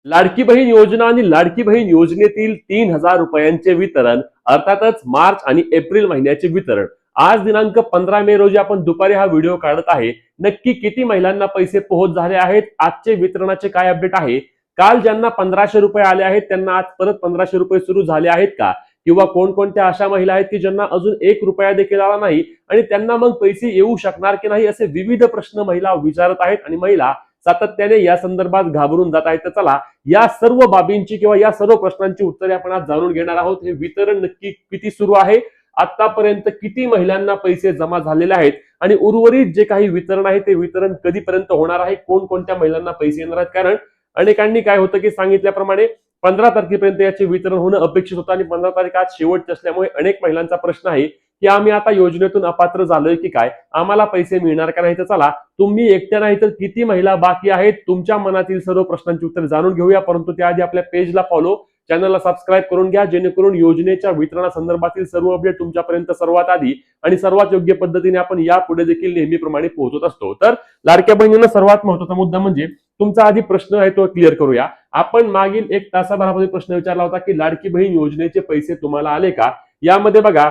लाडकी बहीण योजना आणि लाडकी बहीण योजनेतील 3,000 रुपयांचे वितरण, अर्थातच मार्च आणि एप्रिल महिन्याचे वितरण आज दिनांक 15 मे रोजी आपण दुपारी हा व्हिडिओ काढत आहे. नक्की किती महिलांना पैसे पोहोच झाले आहेत, आजचे वितरणाचे काय अपडेट आहे, काल ज्यांना 1500 रुपये आले आहेत त्यांना आज परत 1500 रुपये सुरू झाले आहेत का, किंवा कोणकोणत्या अशा महिला आहेत की ज्यांना अजून 1 रुपया देखील आला नाही आणि त्यांना मग पैसे येऊ शकणार की नाही, असे विविध प्रश्न महिला विचारत आहेत आणि महिला सातत्याने या संदर्भात घाबरून जात आहेत. तर चला या सर्व बाबींची किंवा या सर्व प्रश्नांची उत्तरे आपण आज जाणून घेणार आहोत. हे वितरण नक्की किती सुरू आहे, आतापर्यंत किती महिलांना पैसे जमा झालेले आहेत आणि उर्वरित जे काही वितरण आहे ते वितरण कधीपर्यंत होणार आहे, कोणकोणत्या महिलांना पैसे येणार आहेत. कारण अनेकांनी काय होतं की सांगितल्याप्रमाणे 15 तारखेपर्यंत याचे वितरण होणं अपेक्षित होतं आणि 15 तारीख आज शेवटची असल्यामुळे अनेक महिलांचा प्रश्न आहे की आम्ही आता योजनेतून अपात्र झालोय की काय, आम्हाला पैसे मिळणार का नाही. तर चला तुम्ही एकट्या नाही तर किती महिला बाकी आहेत, तुमच्या मनातील सर्व प्रश्नांची उत्तर जाणून घेऊया. परंतु त्याआधी आपल्या पेजला फॉलो, चॅनलला सबस्क्राईब करून घ्या, जेणेकरून योजनेच्या वितरणासंदर्भातील सर्व अपडेट तुमच्यापर्यंत सर्वात आधी आणि सर्वात योग्य पद्धतीने आपण यापुढे देखील नेहमीप्रमाणे पोहोचत असतो. तर लाडक्या बहिणींना सर्वात महत्त्वाचा मुद्दा म्हणजे तुमचा आधी प्रश्न आहे तो क्लिअर करूया. आपण मागील 1 तासाभरामध्ये प्रश्न विचारला होता की लाडकी बहीण योजनेचे पैसे तुम्हाला आले का. यामध्ये बघा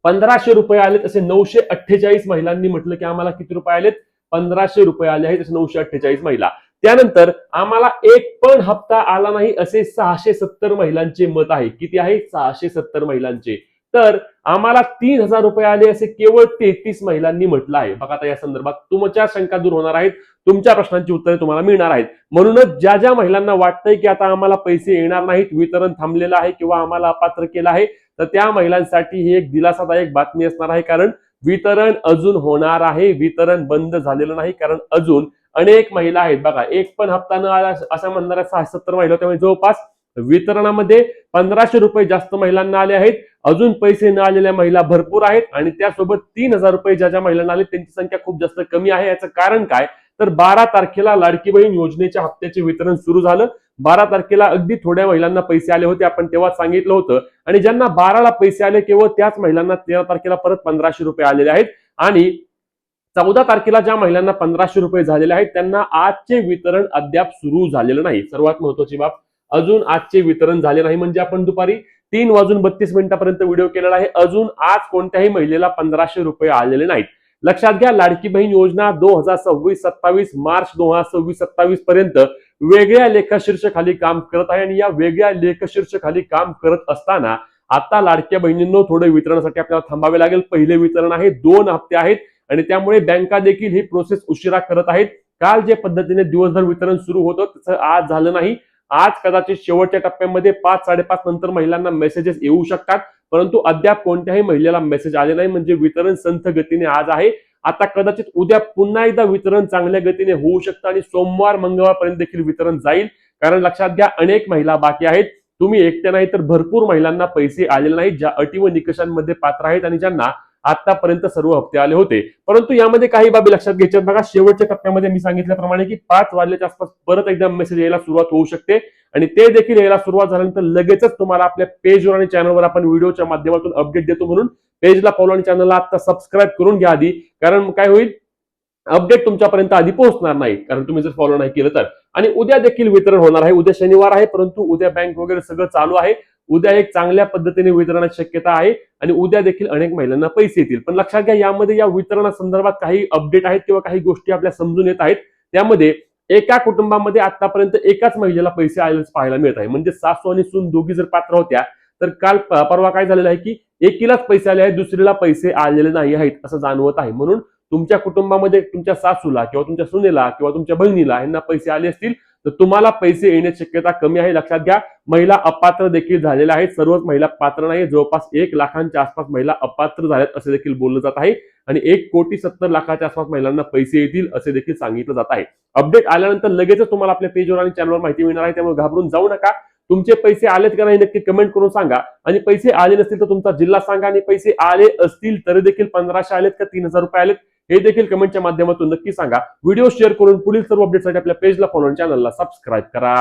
1500 रुपये आलेत असे 948 महिलांनी म्हटलं की आम्हाला किती रुपये आलेत, 1500 रुपये आले आहेत असे 948 महिला. त्यानंतर आम्हाला एक पण हप्ता आला नाही असे 670 महिलांचे मत आहे. किती आहे, 670 महिलांचे. तर आम्हाला 3,000 रुपये आले असे केवळ 33 महिलांनी म्हटलं आहे. बघा आता या संदर्भात तुमच्या शंका दूर होणार आहेत, तुमच्या प्रश्नांची उत्तरे तुम्हाला मिळणार आहेत. म्हणूनच ज्या ज्या महिलांना वाटतंय की आता आम्हाला पैसे येणार नाहीत, वितरण थांबलेलं आहे किंवा आम्हाला अपात्र केलं आहे, तर त्या महिलांसाठी ही एक दिलासादायक बातमी असणार आहे. कारण वितरण अजून होणार आहे, वितरण बंद झालेलं नाही. कारण अजून अनेक महिला आहेत, बघा एक पण हप्ता न आला असं म्हणणाऱ्या 670 महिला, त्यामुळे जवळपास वितरणामध्ये 1500 रुपये जास्त महिलांना आले आहेत. अजून पैसे न आलेल्या महिला भरपूर आहेत आणि त्यासोबत 3,000 रुपये ज्या ज्या महिलांना आले त्यांची संख्या खूप जास्त कमी आहे. याचं कारण काय, तर 12 तारखेला लाडकी बहीण योजनेच्या हप्त्याचे वितरण सुरू झालं. 12 तारखेला अगदी थोड्या महिलांना पैसे आले होते, आपण तेव्हा सांगितलं होतं. आणि ज्यांना 12ला पैसे आले केवळ त्याच महिलांना 13 तारखेला परत 1500 रुपये आलेले आहेत. आणि 14 तारखेला ज्या महिलांना 1500 रुपये झालेले आहेत त्यांना आजचे वितरण अद्याप सुरू झालेलं नाही. सर्वात महत्वाची बाब, अजून आजचे वितरण झाले नाही. म्हणजे आपण दुपारी 3:32 पर्यंत व्हिडिओ केलेला आहे, अजून आज कोणत्याही महिलेला 1500 रुपये आलेले नाहीत. लक्षात घ्या, लाडकी बहीण योजना 2026-27 मार्च 2026-27 पर्यंत वेगळ्या लेखाशीर्षाखाली काम करत आहे. आणि या वेगळ्या लेखाशीर्षाखाली काम करत असताना आता लाडक्या बहिणींनो थोडं वितरणासाठी आपल्याला थांबावे लागेल. पहिले वितरण आहे, 2 हप्ते आहेत आणि त्यामुळे बँका देखील ही प्रोसेस उशिरा करत आहेत. काल जे पद्धतीने दिवसभर वितरण सुरू होतं तसं आज झालं नाही. आज कदाचित शेवटच्या टप्प्यामध्ये 5-5:30 नंतर महिलांना मेसेजेस येऊ शकतात, परंतु अद्याप कोणत्याही महिलेला मेसेज आले नाही. म्हणजे वितरण संथ गतीने आज आहे. आता कदाचित उद्या पुन्हा एकदा वितरण चांगल्या गतीने होऊ शकतं आणि सोमवार मंगळवारपर्यंत देखील वितरण जाईल. कारण लक्षात घ्या, अनेक महिला बाकी आहेत. तुम्ही एकट्या नाही तर भरपूर महिलांना पैसे आलेले नाहीत, ज्या अटी व निकषांमध्ये पात्र आहेत आणि ज्यांना आतापर्यंत सर्व हप्ते आले होते. परंतु यामध्ये काही बाबी लक्षात घ्यायच्या. बघा शेवटच्या टप्प्यामध्ये मी सांगितल्याप्रमाणे की 5 वाजल्याच्या आसपास परत एकदा मेसेज यायला सुरुवात होऊ शकते आणि ते देखील यायला सुरुवात झाल्यानंतर लगेचच तुम्हाला आपल्या पेजवर आणि चॅनलवर आपण व्हिडिओच्या माध्यमातून अपडेट देतो. म्हणून पेजला फॉलो आणि चॅनलला आता सबस्क्राईब करून घ्या आधी. कारण काय होईल, अपडेट तुमच्यापर्यंत आधी पोहोचणार नाही कारण तुम्ही जर फॉलो नाही केलं तर. आणि उद्या देखील वितरण होणार आहे. उद्या शनिवार आहे, परंतु उद्या बँक वगैरे सगळं चालू आहे. उद्या एक चांगल्या पद्धतीने वितरणाची शक्यता आहे आणि उद्या देखील अनेक महिलांना पैसे येतील. पण लक्षात घ्या, यामध्ये या वितरणासंदर्भात काही अपडेट आहेत किंवा काही गोष्टी आपल्या समजून येत आहेत. त्यामध्ये एका कुटुंबामध्ये आतापर्यंत एकाच महिलेला पैसे आलेले पाहायला मिळत आहे. म्हणजे सासू आणि सून दोघी जर पात्र होत्या तर काल परवा काय झालेलं आहे की एकीलाच पैसे आले आहेत, दुसरीला पैसे आलेले नाही आहेत असं जाणवत आहे. म्हणून तुमच्या कुटुंबामध्ये तुमच्या सासूला किंवा तुमच्या सुनेला किंवा तुमच्या बहिणीला यांना पैसे आले असतील तर तुम्हाला पैसे येण्याची शक्यता कमी आहे. लक्षात घ्या, महिला अपात्र देखील झालेल्या आहेत. सर्वच महिला पात्र नाही, जवळपास 1 लाखांच्या आसपास महिला अपात्र झाल्यात असे देखील बोललं जात आहे आणि 1,70,00,000 आसपास महिलांना पैसे येतील असे देखील सांगितलं जात आहे. अपडेट आल्यानंतर लगेचच तुम्हाला आपल्या पेजवर आणि चॅनलवर माहिती मिळणार आहे, त्यामुळे घाबरून जाऊ नका. तुमचे पैसे आलेत का नाही नक्की कमेंट करून सांगा आणि पैसे आले नसतील तर तुमचा जिल्हा सांगा आणि पैसे आले असतील तरी देखील 1500 आलेत का 3,000 रुपये आलेत हे देखील कमेंटच्या माध्यमातून नक्की सांगा. व्हिडिओ शेअर करून पुढील सर्व अपडेटसाठी आपल्या पेजला फॉलो आणि चॅनलला सबस्क्राईब करा.